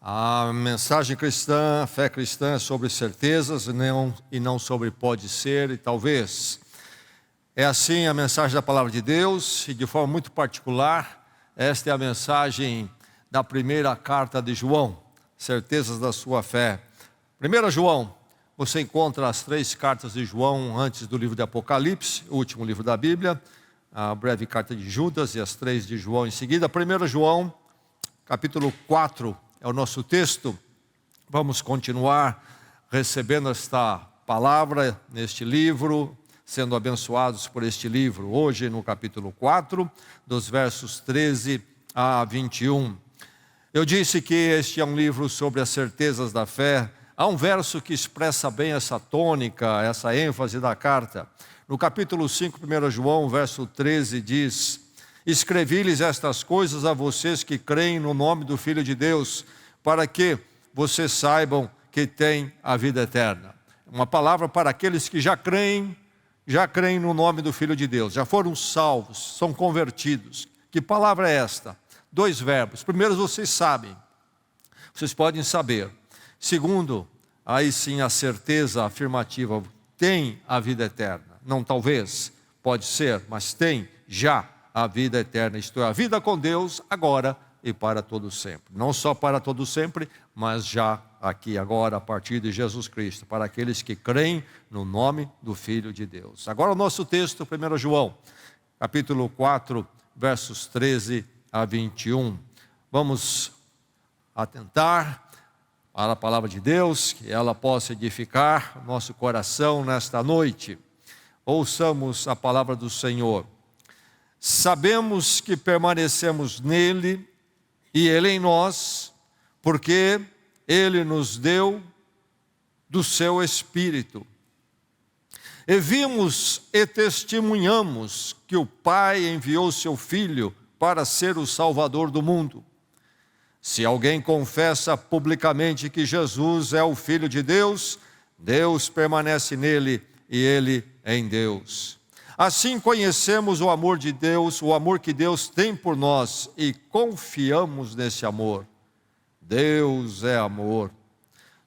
A mensagem cristã, a fé cristã é sobre certezas e não sobre pode ser e talvez. É assim a mensagem da palavra de Deus e de forma muito particular, esta é a mensagem da primeira carta de João, certezas da sua fé. 1 João, você encontra as 3 cartas de João antes do livro de Apocalipse, o último livro da Bíblia, a breve carta de Judas e as 3 de João em seguida. 1 João, capítulo 4, é o nosso texto. Vamos continuar recebendo esta palavra neste livro, sendo abençoados por este livro. Hoje no capítulo 4, dos versos 13 a 21. Eu disse que este é um livro sobre as certezas da fé. Há um verso que expressa bem essa tônica, essa ênfase da carta. No capítulo 5, 1 João, verso 13 diz: escrevi-lhes estas coisas a vocês que creem no nome do Filho de Deus, para que vocês saibam que têm a vida eterna. Uma palavra para aqueles que já creem no nome do Filho de Deus, já foram salvos, são convertidos. Que palavra é esta? 2 verbos. Primeiro, vocês sabem, vocês podem saber. Segundo, aí sim a certeza afirmativa, tem a vida eterna. Não talvez, pode ser, mas tem já a vida eterna, isto é, a vida com Deus agora e para todo sempre. Não só para todo sempre, mas já aqui agora, a partir de Jesus Cristo, para aqueles que creem no nome do Filho de Deus. Agora o nosso texto, 1 João, capítulo 4, versos 13 a 21. Vamos atentar para a palavra de Deus, que ela possa edificar o nosso coração nesta noite. Ouçamos a palavra do Senhor. Sabemos que permanecemos nele e ele em nós, porque ele nos deu do seu Espírito. E vimos e testemunhamos que o Pai enviou seu Filho para ser o Salvador do mundo. Se alguém confessa publicamente que Jesus é o Filho de Deus, Deus permanece nele e ele em Deus. Assim conhecemos o amor de Deus, o amor que Deus tem por nós e confiamos nesse amor. Deus é amor.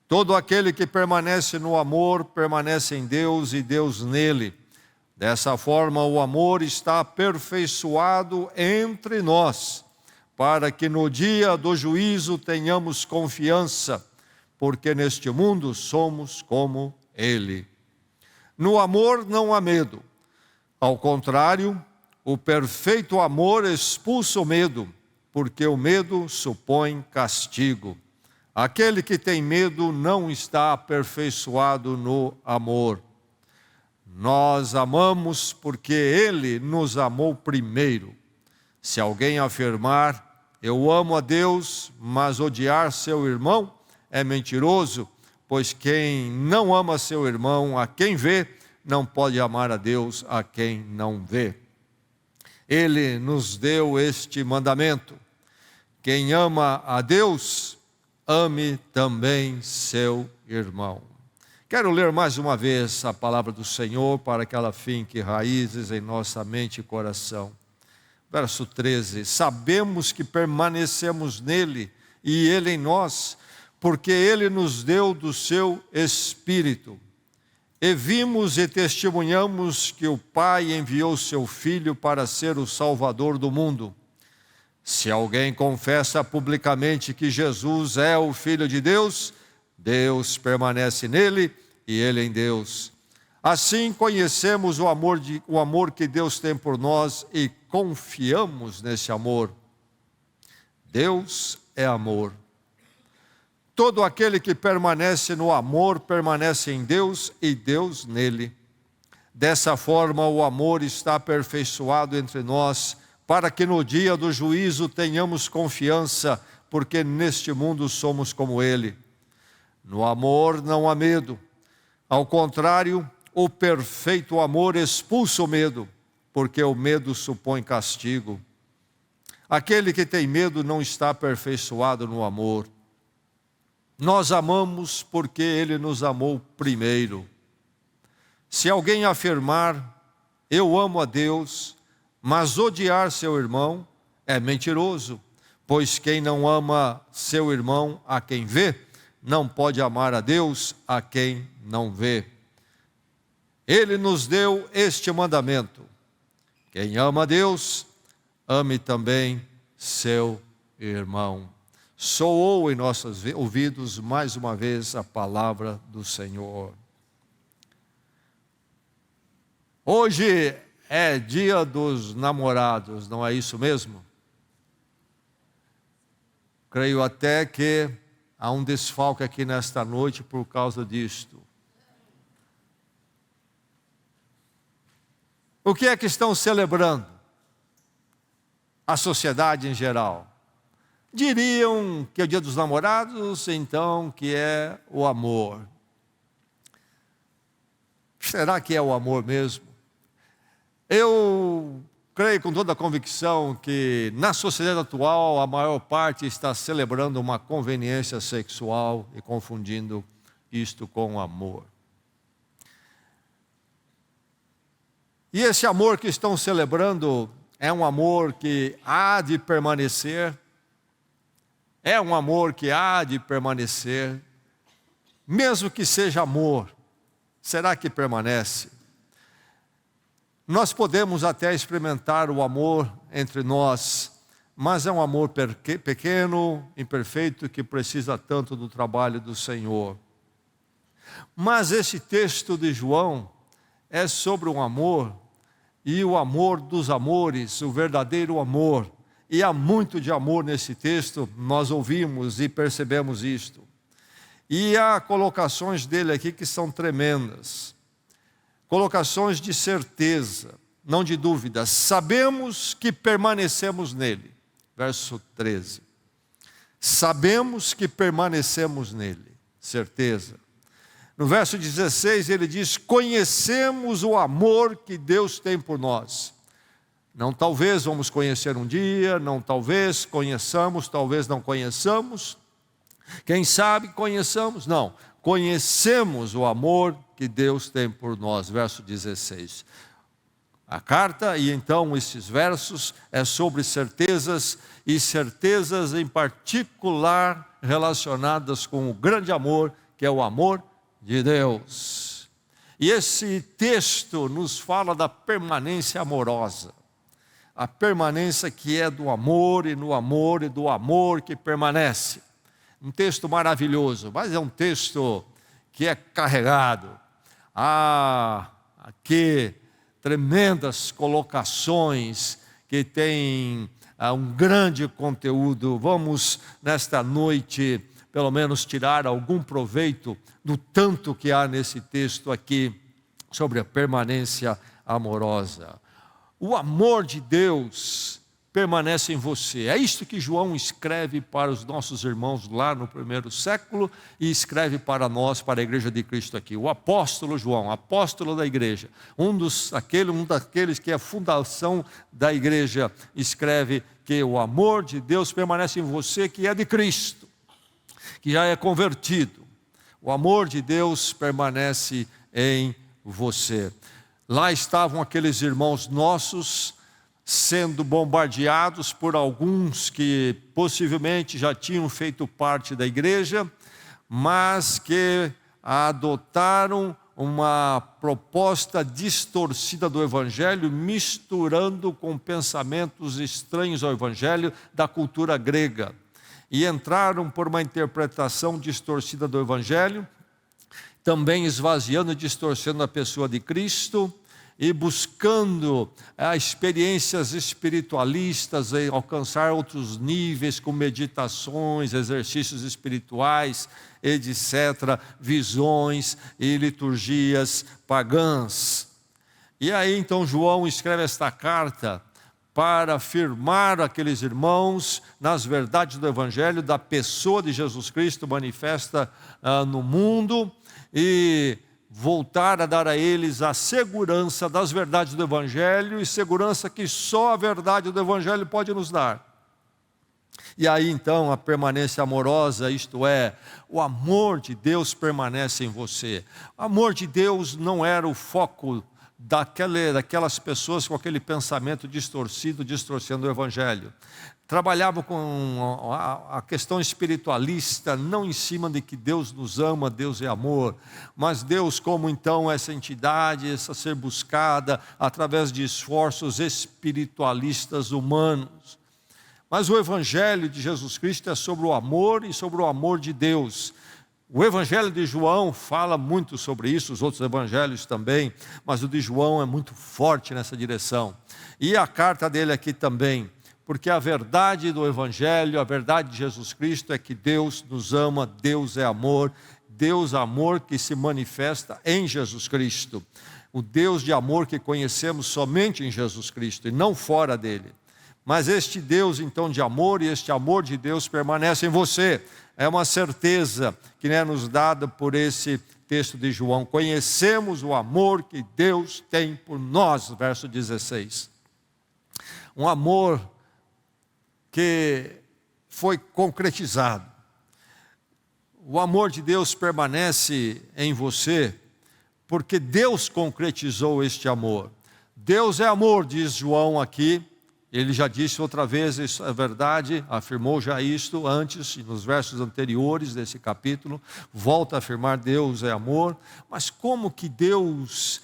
Todo aquele que permanece no amor, permanece em Deus e Deus nele. Dessa forma, o amor está aperfeiçoado entre nós, para que no dia do juízo tenhamos confiança, porque neste mundo somos como ele. No amor não há medo. Ao contrário, o perfeito amor expulsa o medo, porque o medo supõe castigo. Aquele que tem medo não está aperfeiçoado no amor. Nós amamos porque ele nos amou primeiro. Se alguém afirmar, eu amo a Deus, mas odiar seu irmão, é mentiroso, pois quem não ama seu irmão, a quem vê, não pode amar a Deus a quem não vê. Ele nos deu este mandamento: quem ama a Deus, ame também seu irmão. Quero ler mais uma vez a palavra do Senhor para que ela finque raízes em nossa mente e coração. Verso 13: sabemos que permanecemos nele e ele em nós, porque ele nos deu do seu Espírito. E vimos e testemunhamos que o Pai enviou seu Filho para ser o Salvador do mundo. Se alguém confessa publicamente que Jesus é o Filho de Deus, Deus permanece nele e ele em Deus. Assim conhecemos o amor que Deus tem por nós e confiamos nesse amor. Deus é amor. Todo aquele que permanece no amor, permanece em Deus e Deus nele. Dessa forma, o amor está aperfeiçoado entre nós, para que no dia do juízo tenhamos confiança, porque neste mundo somos como ele. No amor não há medo. Ao contrário, o perfeito amor expulsa o medo, porque o medo supõe castigo. Aquele que tem medo não está aperfeiçoado no amor. Nós amamos porque ele nos amou primeiro. Se alguém afirmar, eu amo a Deus, mas odiar seu irmão, é mentiroso, Pois quem não ama seu irmão a quem vê, não pode amar a Deus a quem não vê. Ele nos deu este mandamento: quem ama a Deus, ame também seu irmão. Soou em nossos ouvidos mais uma vez a palavra do Senhor. Hoje é dia dos namorados, não é isso mesmo? Creio até que há um desfalque aqui nesta noite por causa disto. O que é que estão celebrando? A sociedade em geral. Diriam que é o dia dos namorados, então que é o amor. Será que é o amor mesmo? Eu creio com toda a convicção que na sociedade atual a maior parte está celebrando uma conveniência sexual e confundindo isto com amor. E esse amor que estão celebrando é um amor que há de permanecer, é um amor que há de permanecer, mesmo que seja amor, será que permanece? Nós podemos até experimentar o amor entre nós, mas é um amor pequeno, imperfeito, que precisa tanto do trabalho do Senhor. Mas esse texto de João é sobre um amor, e o amor dos amores, o verdadeiro amor. E há muito de amor nesse texto, nós ouvimos e percebemos isto. E há colocações dele aqui que são tremendas. Colocações de certeza, não de dúvida. Sabemos que permanecemos nele. Verso 13. Sabemos que permanecemos nele. Certeza. No verso 16 ele diz: conhecemos o amor que Deus tem por nós. Não talvez vamos conhecer um dia, não talvez conheçamos, talvez não conheçamos. Quem sabe conheçamos? Não. Conhecemos o amor que Deus tem por nós. Verso 16. A carta e então esses versos é sobre certezas, e certezas em particular relacionadas com o grande amor, que é o amor de Deus. E esse texto nos fala da permanência amorosa. A permanência que é do amor e no amor e do amor que permanece. Um texto maravilhoso, mas é um texto que é carregado. Há aqui tremendas colocações que têm um grande conteúdo. Vamos nesta noite pelo menos tirar algum proveito do tanto que há nesse texto aqui sobre a permanência amorosa. O amor de Deus permanece em você. É isto que João escreve para os nossos irmãos lá no primeiro século e escreve para nós, para a igreja de Cristo aqui. O apóstolo João, apóstolo da igreja, um daqueles que é a fundação da igreja, escreve que o amor de Deus permanece em você, que é de Cristo, que já é convertido. O amor de Deus permanece em você. Lá estavam aqueles irmãos nossos sendo bombardeados por alguns que possivelmente já tinham feito parte da igreja, mas que adotaram uma proposta distorcida do Evangelho, misturando com pensamentos estranhos ao Evangelho da cultura grega. E entraram por uma interpretação distorcida do Evangelho, também esvaziando e distorcendo a pessoa de Cristo, e buscando experiências espiritualistas, e alcançar outros níveis com meditações, exercícios espirituais, etc., visões e liturgias pagãs. E aí então João escreve esta carta para afirmar aqueles irmãos nas verdades do Evangelho, da pessoa de Jesus Cristo manifesta no mundo, e voltar a dar a eles a segurança das verdades do Evangelho, e segurança que só a verdade do Evangelho pode nos dar. E aí então a permanência amorosa, isto é, o amor de Deus permanece em você. O amor de Deus não era o foco daquelas pessoas com aquele pensamento distorcido, distorcendo o Evangelho. trabalhava com a questão espiritualista, não em cima de que Deus nos ama, Deus é amor, mas Deus como então essa entidade, essa ser buscada através de esforços espiritualistas humanos. Mas o Evangelho de Jesus Cristo é sobre o amor e sobre o amor de Deus. O Evangelho de João fala muito sobre isso, os outros evangelhos também, mas o de João é muito forte nessa direção. E a carta dele aqui também, porque a verdade do Evangelho, a verdade de Jesus Cristo é que Deus nos ama, Deus é amor que se manifesta em Jesus Cristo. O Deus de amor que conhecemos somente em Jesus Cristo e não fora dele. Mas este Deus então de amor e este amor de Deus permanece em você. É uma certeza que é nos dada por esse texto de João. Conhecemos o amor que Deus tem por nós, verso 16. Um amor que foi concretizado. O amor de Deus permanece em você, porque Deus concretizou este amor. Deus é amor, diz João aqui. Ele já disse outra vez, isso é verdade, afirmou já isto antes, nos versos anteriores desse capítulo, volta a afirmar Deus é amor, mas como que Deus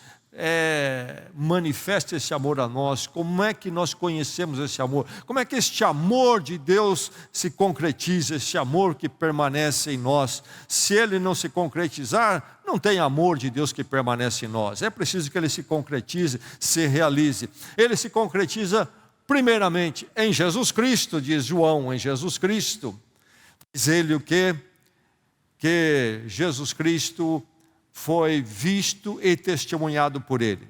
manifesta esse amor a nós? Como é que nós conhecemos esse amor? Como é que este amor de Deus se concretiza, esse amor que permanece em nós? Se ele não se concretizar, não tem amor de Deus que permanece em nós, é preciso que ele se concretize, se realize. Ele se concretiza primeiramente em Jesus Cristo, diz João, em Jesus Cristo. Diz ele o quê? Que Jesus Cristo foi visto e testemunhado por ele.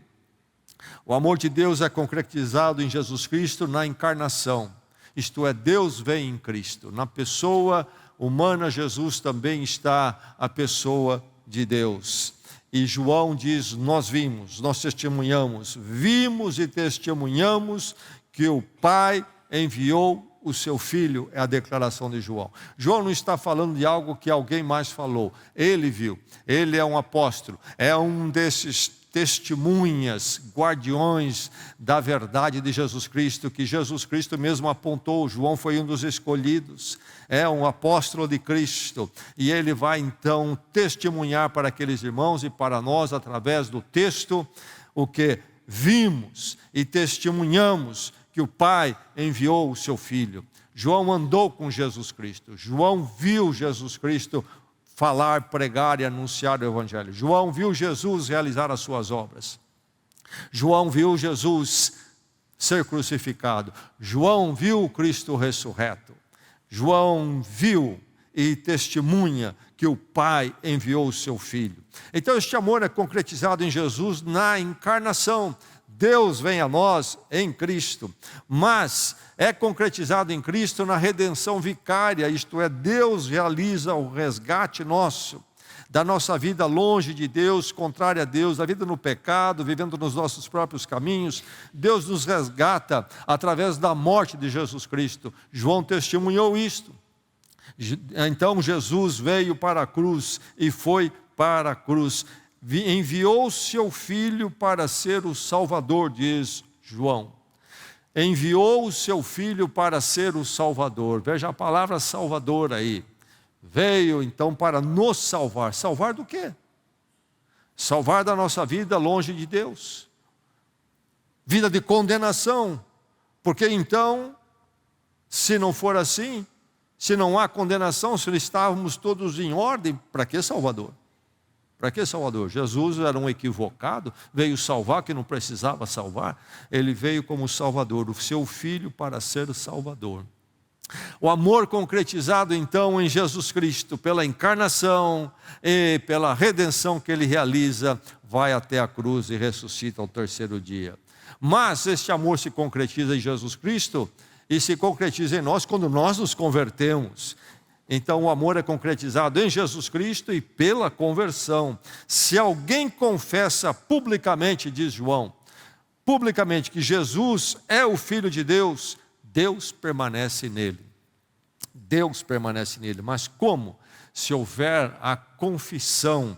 O amor de Deus é concretizado em Jesus Cristo na encarnação. Isto é, Deus vem em Cristo. Na pessoa humana, Jesus também está a pessoa de Deus. E João diz, nós vimos, nós testemunhamos, vimos e testemunhamos que o Pai enviou o seu Filho, é a declaração de João. João não está falando de algo que alguém mais falou, ele viu, ele é um apóstolo, é um desses testemunhas, guardiões da verdade de Jesus Cristo, que Jesus Cristo mesmo apontou. João foi um dos escolhidos, é um apóstolo de Cristo, e ele vai então testemunhar para aqueles irmãos e para nós, através do texto, o que vimos e testemunhamos que o Pai enviou o seu Filho. João andou com Jesus Cristo, João viu Jesus Cristo falar, pregar e anunciar o Evangelho. João viu Jesus realizar as suas obras. João viu Jesus ser crucificado. João viu o Cristo ressurreto. João viu e testemunha que o Pai enviou o seu Filho. Então este amor é concretizado em Jesus na encarnação. Deus vem a nós em Cristo, mas é concretizado em Cristo na redenção vicária, isto é, Deus realiza o resgate nosso, da nossa vida longe de Deus, contrária a Deus, a vida no pecado, vivendo nos nossos próprios caminhos. Deus nos resgata através da morte de Jesus Cristo. João testemunhou isto. Então Jesus veio para a cruz e foi para a cruz. Enviou seu Filho para ser o Salvador, diz João. Enviou o seu Filho para ser o Salvador. Veja a palavra Salvador aí. Veio então para nos salvar. Salvar do quê? Salvar da nossa vida longe de Deus. Vida de condenação. Porque então, se não for assim, se não há condenação, se estávamos todos em ordem, para que Salvador? Para que Salvador? Jesus era um equivocado, veio salvar que não precisava salvar. Ele veio como Salvador, o seu Filho para ser o Salvador. O amor concretizado então em Jesus Cristo, pela encarnação e pela redenção que Ele realiza, vai até a cruz e ressuscita ao terceiro dia. Mas este amor se concretiza em Jesus Cristo e se concretiza em nós quando nós nos convertemos. Então o amor é concretizado em Jesus Cristo e pela conversão. Se alguém confessa publicamente, diz João, publicamente que Jesus é o Filho de Deus, Deus permanece nele. Deus permanece nele. Mas como? Se houver a confissão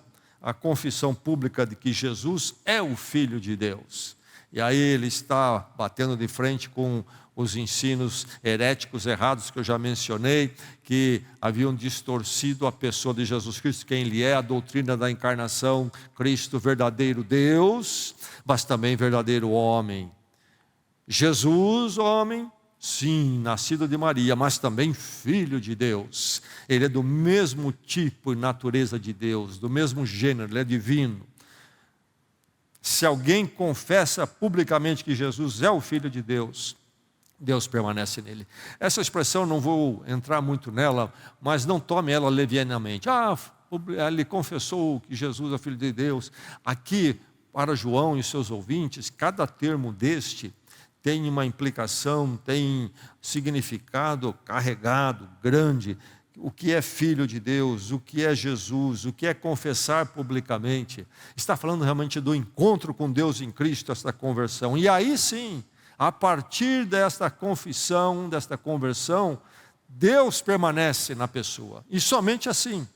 pública de que Jesus é o Filho de Deus. E aí ele está batendo de frente com os ensinos heréticos errados que eu já mencionei, que haviam distorcido a pessoa de Jesus Cristo, quem Ele é, a doutrina da encarnação, Cristo verdadeiro Deus, mas também verdadeiro homem. Jesus, homem, sim, nascido de Maria, mas também filho de Deus. Ele é do mesmo tipo e natureza de Deus, do mesmo gênero, ele é divino. Se alguém confessa publicamente que Jesus é o Filho de Deus, Deus permanece nele. Essa expressão, não vou entrar muito nela, mas não tome ela levianamente. Ele confessou que Jesus é o Filho de Deus. Aqui, para João e seus ouvintes, cada termo deste tem uma implicação, tem significado carregado, grande. O que é filho de Deus, o que é Jesus, o que é confessar publicamente. Está falando realmente do encontro com Deus em Cristo, esta conversão. E aí sim, a partir desta confissão, desta conversão, Deus permanece na pessoa. E somente assim.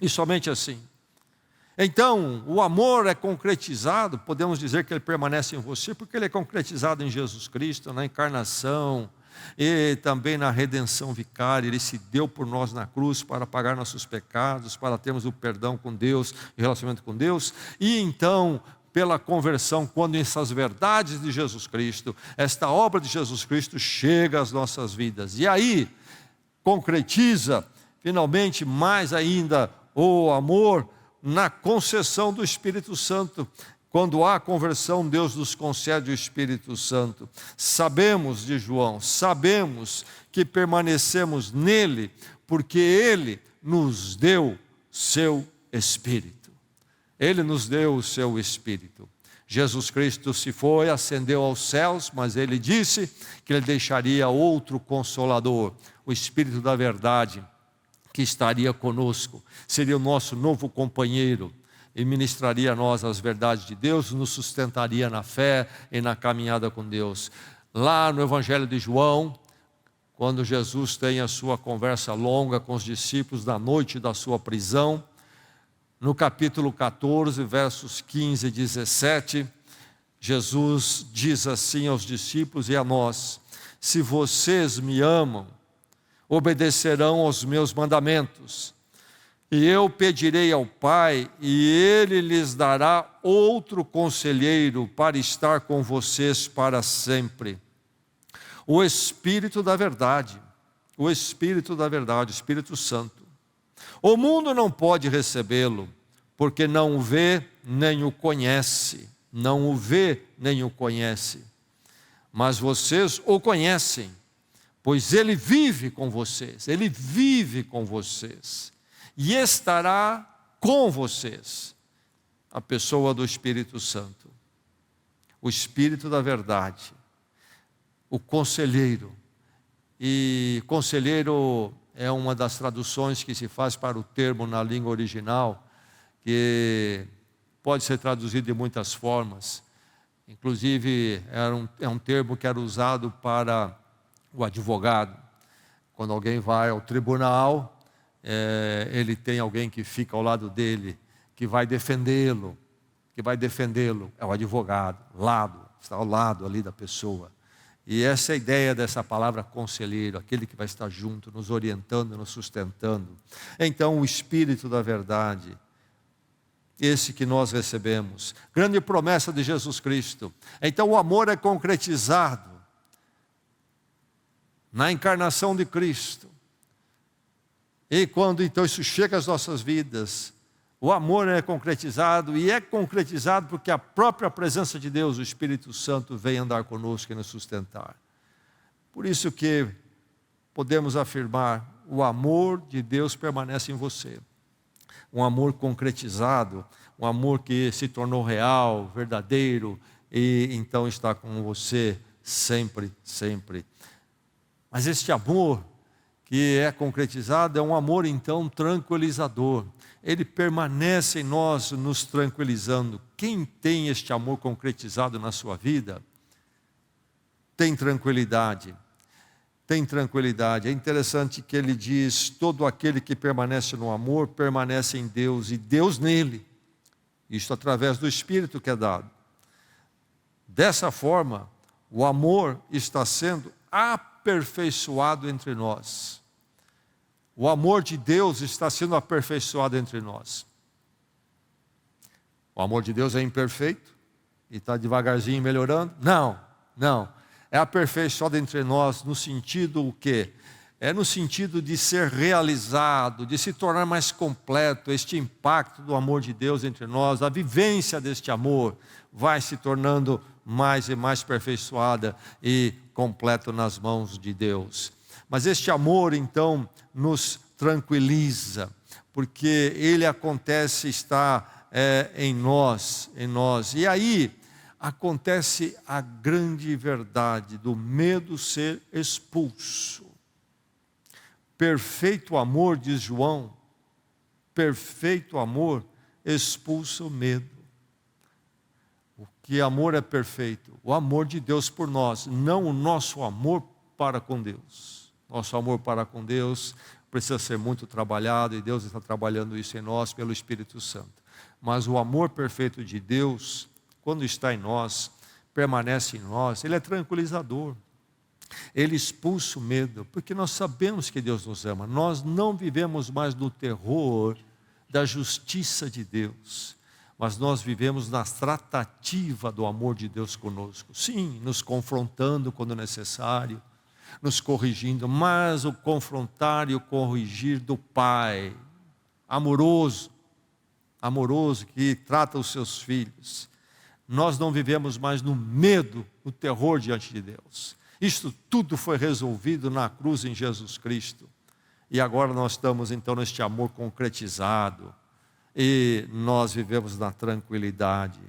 E somente assim. Então, o amor é concretizado, podemos dizer que ele permanece em você, porque ele é concretizado em Jesus Cristo, na encarnação, e também na redenção vicária. Ele se deu por nós na cruz para pagar nossos pecados, para termos o perdão com Deus, o relacionamento com Deus. E então, pela conversão, quando essas verdades de Jesus Cristo, esta obra de Jesus Cristo chega às nossas vidas. E aí, concretiza, finalmente, mais ainda, o amor na concessão do Espírito Santo. Quando há conversão, Deus nos concede o Espírito Santo. Sabemos, de João, sabemos que permanecemos nele, porque ele nos deu seu Espírito. Ele nos deu o seu Espírito. Jesus Cristo se foi, ascendeu aos céus, mas ele disse que ele deixaria outro Consolador, o Espírito da verdade, que estaria conosco, seria o nosso novo companheiro, e ministraria a nós as verdades de Deus, nos sustentaria na fé e na caminhada com Deus. Lá no Evangelho de João, quando Jesus tem a sua conversa longa com os discípulos na noite da sua prisão, no capítulo 14, versos 15 e 17, Jesus diz assim aos discípulos e a nós: se vocês me amam, obedecerão aos meus mandamentos, e eu pedirei ao Pai, e Ele lhes dará outro conselheiro para estar com vocês para sempre. O Espírito da verdade, o Espírito da verdade, o Espírito Santo. O mundo não pode recebê-lo, porque não o vê nem o conhece, não o vê nem o conhece. Mas vocês o conhecem, pois Ele vive com vocês, Ele vive com vocês, e estará com vocês, a pessoa do Espírito Santo, o Espírito da verdade, o conselheiro. E conselheiro é uma das traduções que se faz para o termo na língua original, que pode ser traduzido de muitas formas. Inclusive, é um termo que era usado para o advogado. Quando alguém vai ao tribunal, ele tem alguém que fica ao lado dele, que vai defendê-lo, é o advogado, está ao lado ali da pessoa. E essa é a ideia dessa palavra conselheiro, aquele que vai estar junto, nos orientando, nos sustentando. Então, o Espírito da verdade, esse que nós recebemos, grande promessa de Jesus Cristo. Então, o amor é concretizado na encarnação de Cristo. E quando então isso chega às nossas vidas, o amor é concretizado, e é concretizado porque a própria presença de Deus, o Espírito Santo, vem andar conosco e nos sustentar. Por isso que podemos afirmar, o amor de Deus permanece em você. Um amor concretizado, um amor que se tornou real, verdadeiro, e então está com você sempre, sempre. Mas este amor que é concretizado é um amor então tranquilizador. Ele permanece em nós, nos tranquilizando. Quem tem este amor concretizado na sua vida, tem tranquilidade. Tem tranquilidade. É interessante que ele diz: todo aquele que permanece no amor, permanece em Deus e Deus nele. Isto através do Espírito que é dado. Dessa forma, o amor está sendo aperfeiçoado entre nós. O amor de Deus está sendo aperfeiçoado entre nós. O amor de Deus é imperfeito e está devagarzinho melhorando? Não, não. É aperfeiçoado entre nós no sentido o quê? É no sentido de ser realizado, de se tornar mais completo. Este impacto do amor de Deus entre nós, a vivência deste amor vai se tornando mais e mais aperfeiçoada e completo nas mãos de Deus. Mas este amor então nos tranquiliza, porque ele acontece, está em nós. E aí acontece a grande verdade do medo ser expulso. Perfeito amor, diz João, perfeito amor expulsa o medo. O que amor é perfeito? O amor de Deus por nós, não o nosso amor para com Deus. Nosso amor para com Deus precisa ser muito trabalhado, e Deus está trabalhando isso em nós pelo Espírito Santo. Mas o amor perfeito de Deus, quando está em nós, permanece em nós, ele é tranquilizador. Ele expulsa o medo, porque nós sabemos que Deus nos ama. Nós não vivemos mais no terror da justiça de Deus, mas nós vivemos na tratativa do amor de Deus conosco. Sim, nos confrontando quando necessário, nos corrigindo, mas o confrontar e o corrigir do Pai, amoroso, que trata os seus filhos. Nós não vivemos mais no medo, no terror diante de Deus. Isto tudo foi resolvido na cruz em Jesus Cristo. E agora nós estamos então neste amor concretizado. E nós vivemos na tranquilidade.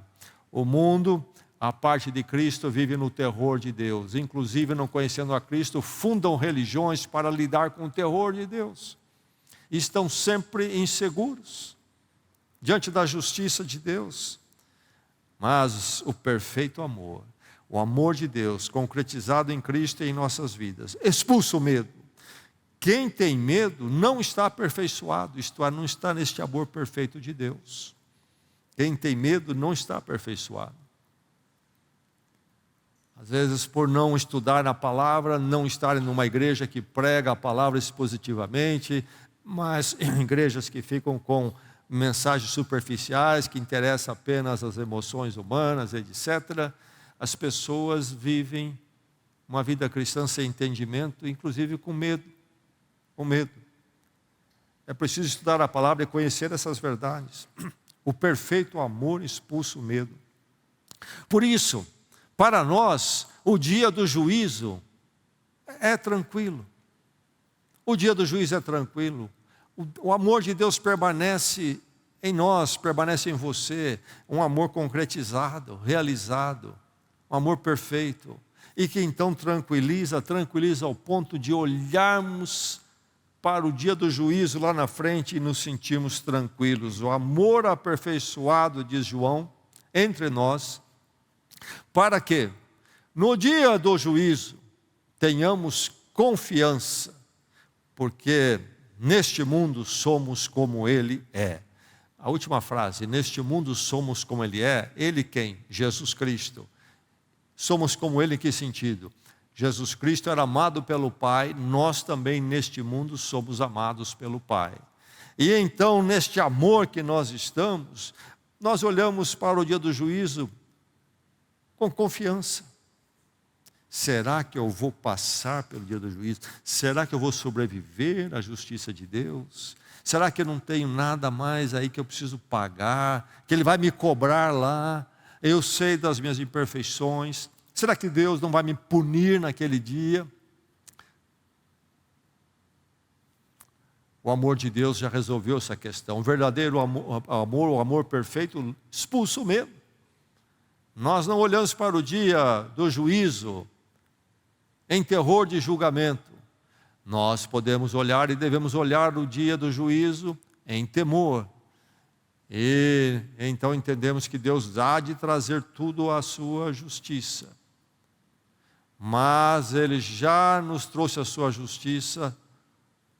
O mundo, a parte de Cristo, vive no terror de Deus. Inclusive, não conhecendo a Cristo, fundam religiões para lidar com o terror de Deus. E estão sempre inseguros diante da justiça de Deus. Mas o perfeito amor, o amor de Deus concretizado em Cristo e em nossas vidas, expulsa o medo. Quem tem medo não está aperfeiçoado, isto é, não está neste amor perfeito de Deus. Quem tem medo não está aperfeiçoado. Às vezes, por não estudar a palavra, não estar numa igreja que prega a palavra expositivamente, mas em igrejas que ficam com mensagens superficiais, que interessam apenas as emoções humanas, etc., as pessoas vivem uma vida cristã sem entendimento, inclusive com medo. Com medo. É preciso estudar a palavra e conhecer essas verdades. O perfeito amor expulsa o medo. Por isso, para nós, o dia do juízo é tranquilo. O dia do juízo é tranquilo. O amor de Deus permanece em nós, permanece em você. Um amor concretizado, realizado. Um amor perfeito. E que então tranquiliza ao ponto de olharmos para o dia do juízo lá na frente e nos sentirmos tranquilos. O amor aperfeiçoado, diz João, entre nós, para que no dia do juízo tenhamos confiança, porque neste mundo somos como Ele é. A última frase, neste mundo somos como Ele é. Ele quem? Jesus Cristo. Somos como Ele em que sentido? Jesus Cristo era amado pelo Pai, nós também neste mundo somos amados pelo Pai. E então, neste amor que nós estamos, nós olhamos para o dia do juízo com confiança. Será que eu vou passar pelo dia do juízo? Será que eu vou sobreviver à justiça de Deus? Será que eu não tenho nada mais aí que eu preciso pagar? Que Ele vai me cobrar lá? Eu sei das minhas imperfeições. Será que Deus não vai me punir naquele dia? O amor de Deus já resolveu essa questão. O verdadeiro amor, o amor perfeito, expulsa o medo. Nós não olhamos para o dia do juízo em terror de julgamento. Nós podemos olhar e devemos olhar o dia do juízo em temor. E então entendemos que Deus há de trazer tudo à sua justiça. Mas Ele já nos trouxe a sua justiça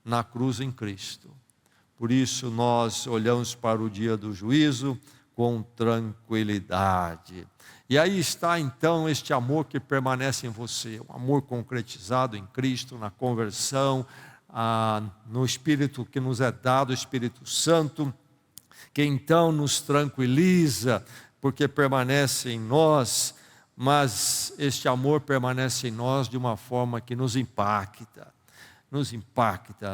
na cruz em Cristo. Por isso nós olhamos para o dia do juízo com tranquilidade. E aí está então este amor que permanece em você, um amor concretizado em Cristo, na conversão, no Espírito que nos é dado, o Espírito Santo, que então nos tranquiliza, porque permanece em nós, mas este amor permanece em nós de uma forma que nos impacta,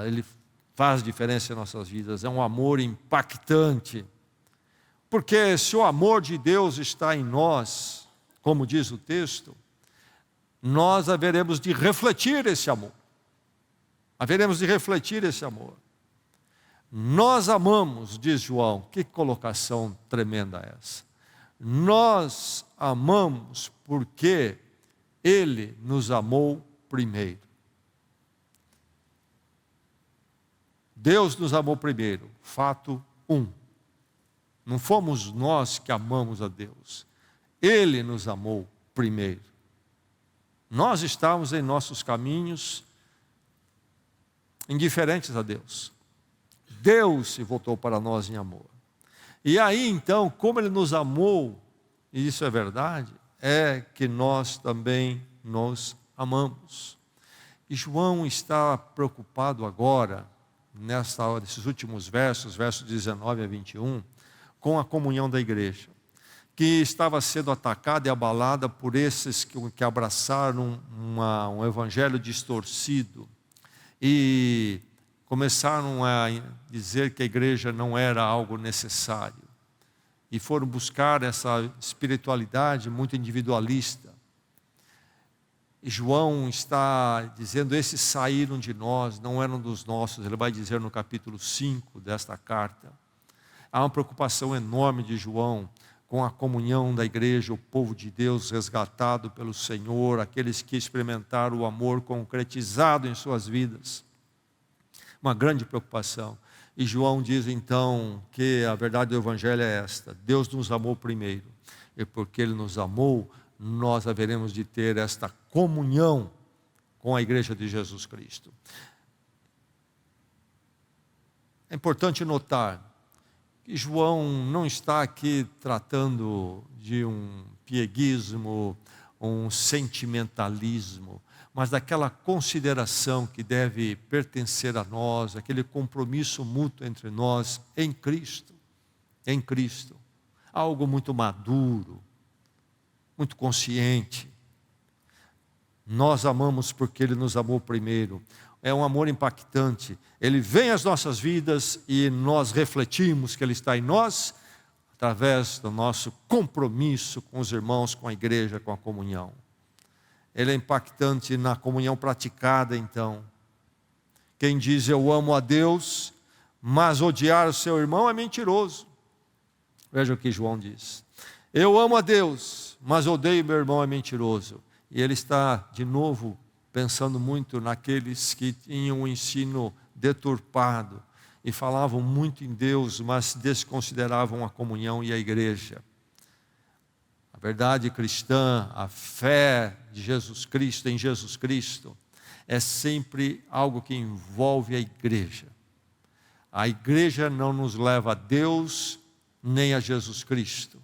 ele faz diferença em nossas vidas, é um amor impactante, porque se o amor de Deus está em nós, como diz o texto, nós haveremos de refletir esse amor, Nós amamos, diz João, que colocação tremenda é essa? Nós amamos porque Ele nos amou primeiro. Deus nos amou primeiro, fato 1. Não fomos nós que amamos a Deus, Ele nos amou primeiro. Nós estávamos em nossos caminhos indiferentes a Deus. Deus se voltou para nós em amor. E aí então, como Ele nos amou, e isso é verdade, é que nós também nos amamos. E João está preocupado agora, nesses últimos versos 19 a 21, com a comunhão da igreja, que estava sendo atacada e abalada por esses que abraçaram um evangelho distorcido, e começaram a dizer que a igreja não era algo necessário, e foram buscar essa espiritualidade muito individualista. E João está dizendo, esses saíram de nós, não eram dos nossos. Ele vai dizer no capítulo 5 desta carta. Há uma preocupação enorme de João com a comunhão da igreja, o povo de Deus resgatado pelo Senhor, aqueles que experimentaram o amor concretizado em suas vidas. Uma grande preocupação. E João diz então que a verdade do Evangelho é esta: Deus nos amou primeiro, e porque Ele nos amou, nós haveremos de ter esta comunhão com a igreja de Jesus Cristo. É importante notar que João não está aqui tratando de um pieguismo, um sentimentalismo, mas daquela consideração que deve pertencer a nós, aquele compromisso mútuo entre nós em Cristo, algo muito maduro, muito consciente. Nós amamos porque Ele nos amou primeiro. É um amor impactante. Ele vem às nossas vidas e nós refletimos que Ele está em nós, através do nosso compromisso com os irmãos, com a igreja, com a comunhão. Ele é impactante na comunhão praticada, então. Quem diz eu amo a Deus, mas odiar o seu irmão é mentiroso. Veja o que João diz. Eu amo a Deus, mas odeio meu irmão é mentiroso. E ele está, de novo, pensando muito naqueles que tinham um ensino deturpado e falavam muito em Deus, mas desconsideravam a comunhão e a igreja. A verdade cristã, a fé de Jesus Cristo, em Jesus Cristo, é sempre algo que envolve a igreja. A igreja não nos leva a Deus, nem a Jesus Cristo.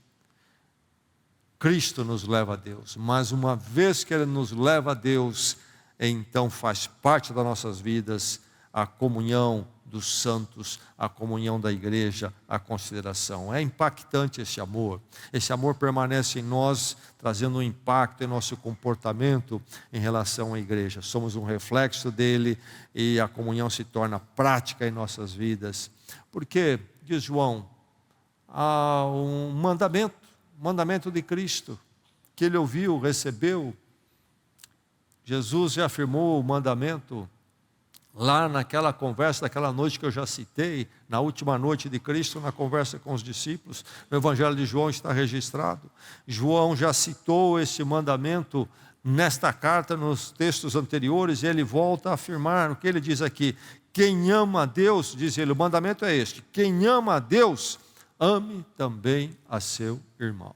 Cristo nos leva a Deus, mas uma vez que Ele nos leva a Deus, então faz parte das nossas vidas a comunhão dos santos, a comunhão da igreja, a consideração. É impactante esse amor permanece em nós, trazendo um impacto em nosso comportamento em relação à igreja. Somos um reflexo dele e a comunhão se torna prática em nossas vidas. Porque, diz João, há um mandamento de Cristo, que ele ouviu, recebeu. Jesus já afirmou o mandamento lá naquela conversa, daquela noite que eu já citei, na última noite de Cristo, na conversa com os discípulos. No Evangelho de João está registrado. João já citou esse mandamento nesta carta, nos textos anteriores, e ele volta a afirmar o que ele diz aqui. Quem ama a Deus, diz ele, o mandamento é este: quem ama a Deus, ame também a seu irmão.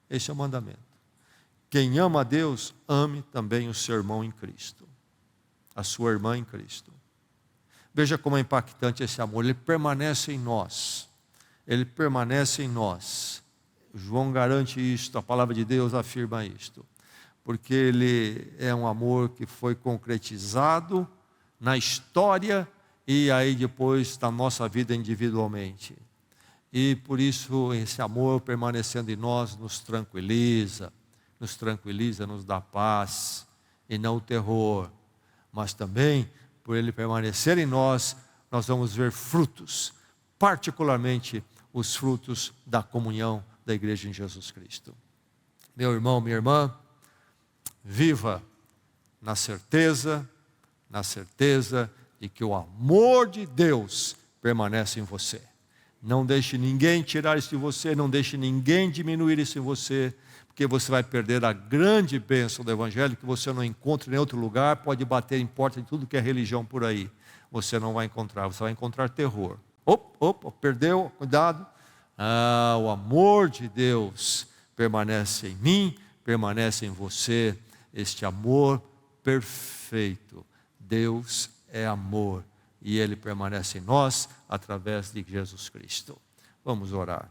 Esse é o mandamento. Quem ama a Deus, ame também o seu irmão em Cristo, a sua irmã em Cristo. Veja como é impactante esse amor. Ele permanece em nós. Ele permanece em nós. João garante isto, a palavra de Deus afirma isto. Porque ele é um amor que foi concretizado na história e aí depois na nossa vida individualmente. E por isso esse amor permanecendo em nós nos tranquiliza, nos dá paz e não o terror. Mas também, por ele permanecer em nós, nós vamos ver frutos, particularmente os frutos da comunhão da igreja em Jesus Cristo. Meu irmão, minha irmã, viva na certeza de que o amor de Deus permanece em você. Não deixe ninguém tirar isso de você, não deixe ninguém diminuir isso em você, porque você vai perder a grande bênção do Evangelho, que você não encontra em outro lugar, pode bater em porta de tudo que é religião por aí. Você não vai encontrar, você vai encontrar terror. Perdeu, cuidado. O amor de Deus permanece em mim, permanece em você, este amor perfeito. Deus é amor e Ele permanece em nós através de Jesus Cristo. Vamos orar.